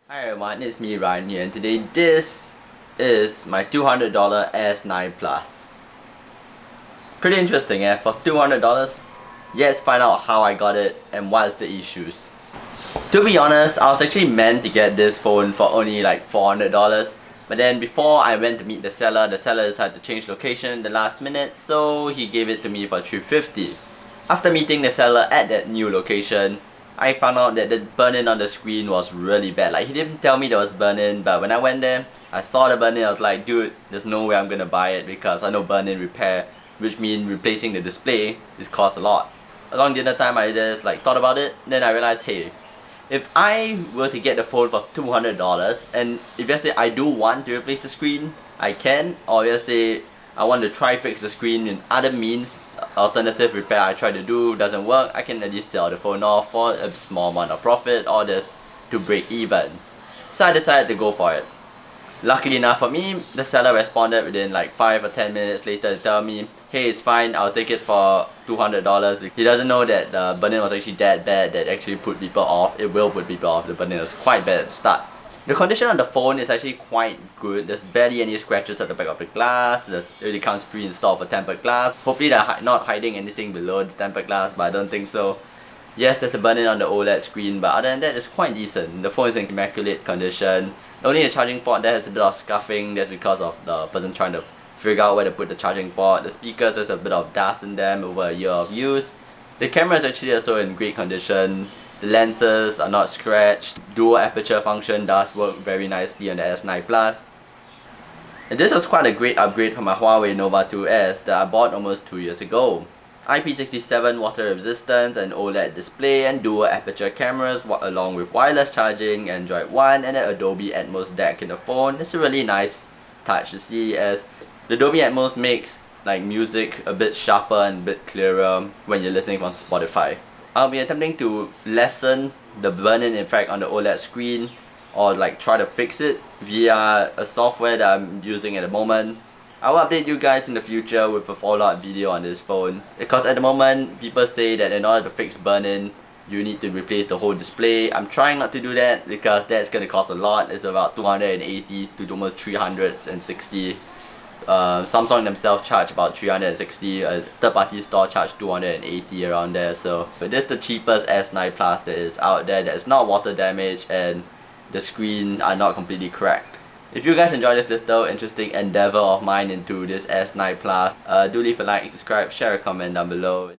Hi everyone, it's me Ryan here, and today this is my $200 S9 Plus. Pretty interesting, for $200. Let's find out how I got it and what's the issues. To be honest, I was actually meant to get this phone for only like $400, but then before I went to meet the seller decided to change location in the last minute, so he gave it to me for $350. After meeting the seller at that new location, I found out that the burn-in on the screen was really bad. Like, he didn't tell me there was burn-in, but when I went there, I saw the burn-in. I was like, dude, there's no way I'm gonna buy it because I know burn-in repair, which means replacing the display, is cost a lot. Along the other time, I just like thought about it, then I realized, hey, if I were to get the phone for $200, and if let's say I do want to replace the screen, I can, or let's say I want to try fix the screen in other means, alternative repair I try to do doesn't work, I can at least sell the phone off for a small amount of profit or just to break even. So I decided to go for it. Luckily enough for me, the seller responded within like 5 or 10 minutes later to tell me, hey, it's fine, I'll take it for $200. He doesn't know that the burn-in was actually that bad that actually put people off. It will put people off. The burn-in was quite bad at the start. The condition on the phone is actually quite good. There's barely any scratches at the back of the glass. It really comes pre-installed for tempered glass. Hopefully they're not hiding anything below the tempered glass, but I don't think so. Yes, there's a burn-in on the OLED screen, but other than that, it's quite decent. The phone is in immaculate condition. Only the charging port there has a bit of scuffing. That's because of the person trying to figure out where to put the charging port. The speakers, there's a bit of dust in them over a year of use. The camera is actually also in great condition. The lenses are not scratched. Dual aperture function does work very nicely on the S9 Plus. And this was quite a great upgrade from my Huawei Nova 2S that I bought almost 2 years ago. IP67 water resistance, an OLED display, and dual aperture cameras along with wireless charging, Android One, and an Adobe Atmos DeC in the phone. It's a really nice touch to see, as the Adobe Atmos makes like music a bit sharper and a bit clearer when you're listening on Spotify. I'll be attempting to lessen the burn-in effect on the OLED screen, or like try to fix it via a software that I'm using at the moment. I will update you guys in the future with a follow-up video on this phone, because at the moment people say that in order to fix burn-in you need to replace the whole display. I'm trying not to do that because that's going to cost a lot. It's about 280 to almost 360. Samsung themselves charge about 360, a third-party store charge 280 around there. So, but this is the cheapest S9 Plus that is out there that is not water damaged and the screen are not completely cracked. If you guys enjoyed this little interesting endeavor of mine into this S9 Plus, do leave a like, subscribe, share a comment down below.